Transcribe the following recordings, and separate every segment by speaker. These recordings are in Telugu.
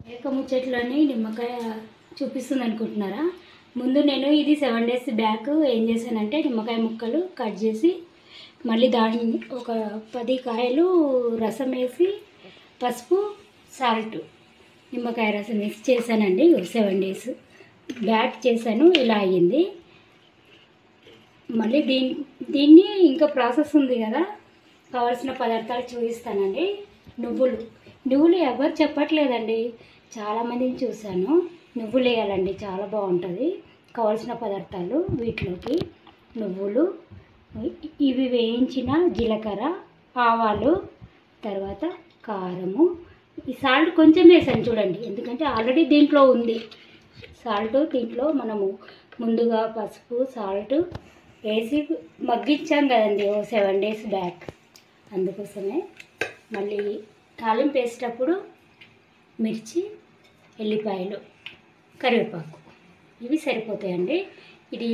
Speaker 1: మేక ముచ్చట్లోని నిమ్మకాయ చూపిస్తుంది అనుకుంటున్నారా? ముందు నేను ఇది 7 days బ్యాక్ ఏం చేశానంటే నిమ్మకాయ ముక్కలు కట్ చేసి మళ్ళీ దాన్ని ఒక 10 కాయలు రసం వేసి పసుపు సాల్ట్ నిమ్మకాయ రసం వేసి చేశానండి. 7 days బ్యాక్ చేశాను. ఇలా అయ్యింది. మళ్ళీ దీన్ని ఇంకా ప్రాసెస్ ఉంది కదా, కావాల్సిన పదార్థాలు చూపిస్తానండి. నువ్వులు ఎవరు చెప్పట్లేదండి, చాలామందిని చూశాను. నువ్వులు వేయాలండి, చాలా బాగుంటుంది. కావాల్సిన పదార్థాలు వీటిలోకి నువ్వులు, ఇవి వేయించిన జీలకర్ర, ఆవాలు, తర్వాత కారము, ఈ సాల్ట్ కొంచెం వేసాను చూడండి, ఎందుకంటే ఆల్రెడీ దీంట్లో ఉంది సాల్ట్. దీంట్లో మనము ముందుగా పసుపు సాల్ట్ వేసి మగ్గించాం కదండి 7 days బ్యాక్, అందుకోసమే. మళ్ళీ తాలింపు వేసేటప్పుడు మిర్చి, ఎల్లిపాయలు, కరివేపాకు ఇవి సరిపోతాయండి. ఇది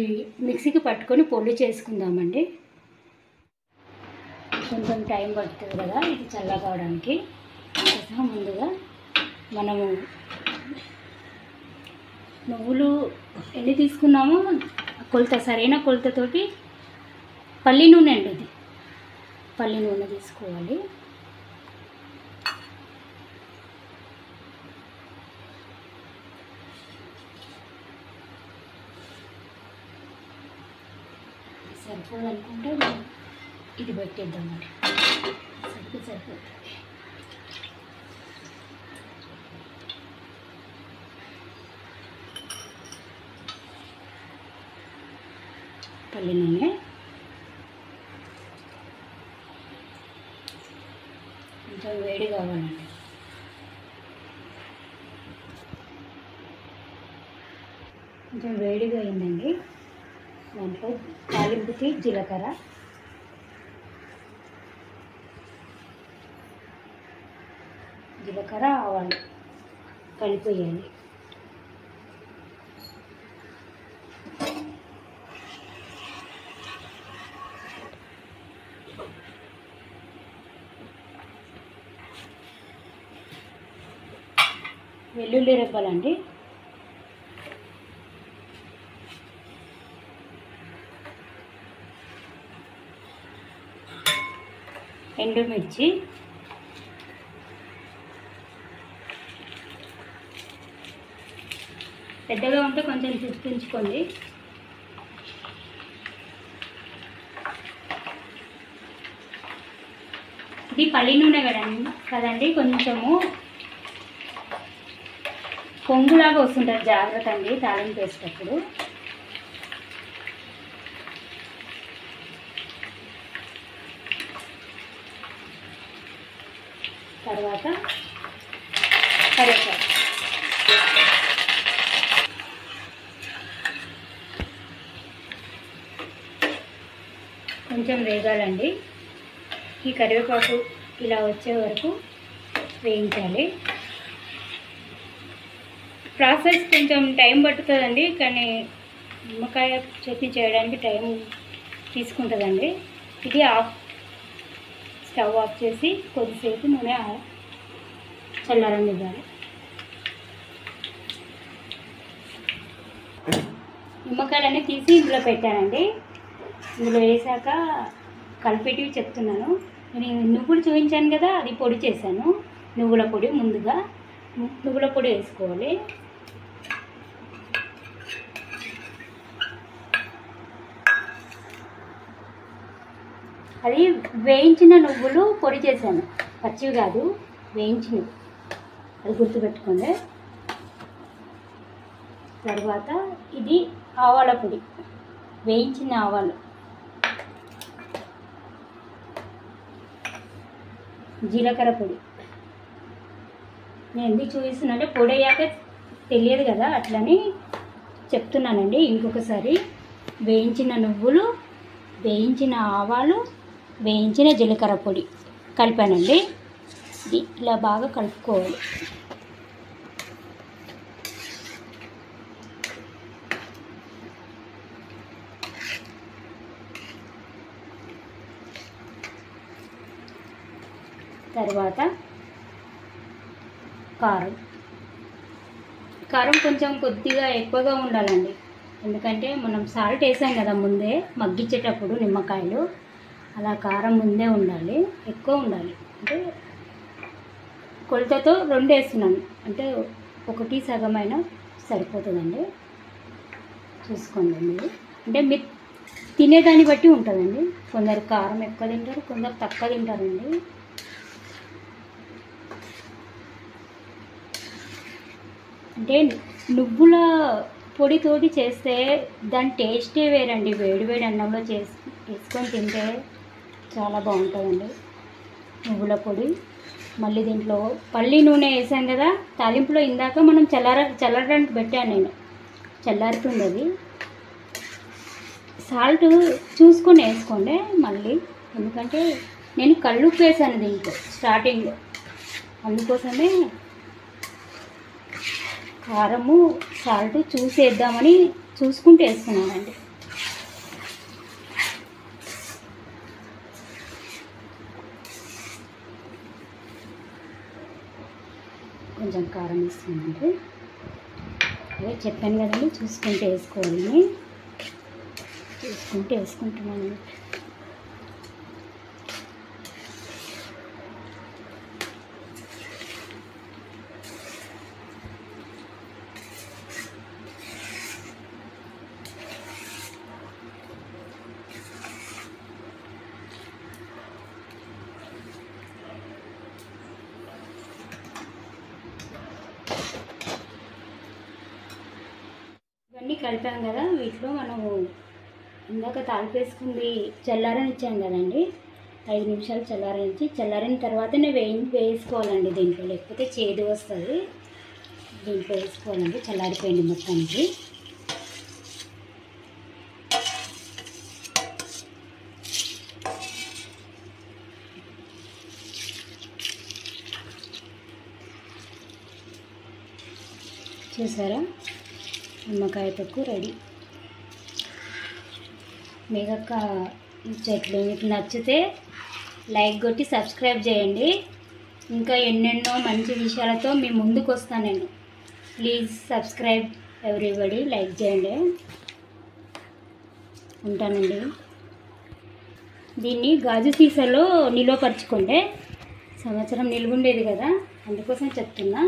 Speaker 1: మిక్సీకి పట్టుకొని పొడి చేసుకుందామండి. కొంచెం టైం పడుతుంది కదా ఇది చల్లగవడానికి. అందుకోసం ముందుగా మనము నువ్వులు ఎన్ని తీసుకున్నామో కొలత, సరైన కొలతతోటి పల్లి నూనె అండి, ఇది పల్లి నూనె తీసుకోవాలి. సరిపోదనుకుంటే ఇది పెట్టేద్దామండి, సరిపోతుంది. పల్లి నూనె కొంచెం వేడి కావాలండి. కొంచెం వేడిగా అయిందండి. దాంట్లో తాలింపుకి జీలకర్ర, ఆవాలు కలిపేయాలి. వెల్లుల్లి రెబ్బలండి, ఎండుమిర్చి, పెద్దగా ఉంటే కొంచెం చూపించుకోండి. ఇది పల్లి నూనె కదండి, కొంచెము పొంగులాగా వస్తుంటుంది, జాగ్రత్త అండి తాలింపు వేసేటప్పుడు. తర్వాత కరివేపాకు, కొంచెం వేగాలండి. ఈ కరివేపాకు ఇలా వచ్చే వరకు వేయించాలి. ప్రాసెస్ కొంచెం టైం పడుతుందండి, కానీ నిమ్మకాయ చట్నీ చేయడానికి టైం తీసుకుంటుందండి. ఇది స్టవ్ ఆఫ్ చేసి కొద్దిసేపు నూనె చల్లారనివ్వాలి. నిమ్మకాయలన్నీ తీసి ఇందులో పెట్టానండి. ఇందులో వేసాక కలిపేటివి చెప్తున్నాను. నేను నువ్వులు చూపించాను కదా, అది పొడి చేశాను. నువ్వుల పొడి, ముందుగా నువ్వుల పొడి వేసుకోవాలి. అది వేయించిన నువ్వులు పొడి చేశాను, పచ్చివి కాదు, వేయించినవి, అది గుర్తుపెట్టుకోండి. తర్వాత ఇది ఆవాల పొడి, వేయించిన ఆవాలు, జీలకర్ర పొడి. నేను ఎందుకు చూపిస్తున్నానంటే పొడి అయ్యాక తెలియదు కదా, అట్లని చెప్తున్నానండి. ఇంకొకసారి వేయించిన నువ్వులు, వేయించిన ఆవాలు, వేయించిన జీలకర్ర పొడి కలిపానండి. ఇది ఇలా బాగా కలుపుకోవాలి. తర్వాత కారం కారం కొంచెం కొద్దిగా ఎక్కువగా ఉండాలండి, ఎందుకంటే మనం సాల్ట్ వేసాం కదా ముందే మగ్గించేటప్పుడు నిమ్మకాయలు, అలా కారం ముందే ఉండాలి, ఎక్కువ ఉండాలి. అంటే కొలతతో 2 వేస్తున్నాను, అంటే 1 సగమైనా సరిపోతుందండి. చూసుకోండి మీరు, అంటే మీరు తినేదాన్ని బట్టి ఉంటుందండి. కొందరు కారం ఎక్కువ తింటారు, కొందరు తక్కువ తింటారండి. అంటే నువ్వుల పొడితోటి చేస్తే దాని టేస్టే వేరండి. వేడి వేడి అన్నంలో వేసుకొని తింటే చాలా బాగుంటుందండి నువ్వుల పొడి. మళ్ళీ దీంట్లో పల్లి నూనె వేసాం కదా తాలింపులో, ఇందాక మనం చల్లడానికి పెట్టాను నేను, చల్లారుతుంది అది. సాల్ట్ చూసుకొని వేసుకోండి మళ్ళీ, ఎందుకంటే నేను కల్లుప్పు వేసాను దీంట్లో స్టార్టింగ్లో, అందుకోసమే కారము సాల్ట్ చూసేద్దామని చూసుకుంటూ వేస్తున్నానండి. కొంచెం కారం వేస్తున్నానండి, అదే చెప్పాను కదండి చూసుకుంటూ వేసుకోవాలని, చూసుకుంటూ వేసుకుంటున్నాను. ఇవన్నీ కలిపాం కదా, వీటిలో మనము ఇందాక తాలింపు వేసుకుంది చల్లారనిచ్చాం కదండి, 5 నిమిషాలు చల్లారనిచ్చి, చల్లారిన తర్వాతనే వేసుకోవాలండి దీంట్లో, లేకపోతే చేదు వస్తుంది. దీంట్లో వేసుకోవాలండి, చల్లారిపోయింది మొత్తానికి. చూసారా, నిమ్మకాయ తొక్కు రెడీ. మిగతా చెట్లు మీకు నచ్చితే లైక్ కొట్టి సబ్స్క్రైబ్ చేయండి. ఇంకా ఎన్నెన్నో మంచి విషయాలతో మీ ముందుకు వస్తాను నేను. ప్లీజ్ సబ్స్క్రైబ్ ఎవ్రీబడి, లైక్ చేయండి. ఉంటానండి. దీన్ని గాజు సీసాలో నిలువపరచుకోండి, సంవత్సరం నిల్వ ఉండేది కదా, అందుకోసం చెప్తున్నా.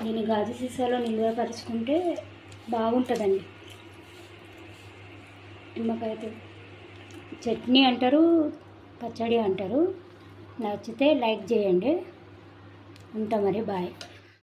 Speaker 1: దీన్ని గాజు సీసాలో నిలువపరుచుకుంటే బాగుంటుందండి. నిమ్మకాయతో చట్నీ అంటారు, పచ్చడి అంటారు. నచ్చితే లైక్ చేయండి. ఉంటా మరి, బాయ్.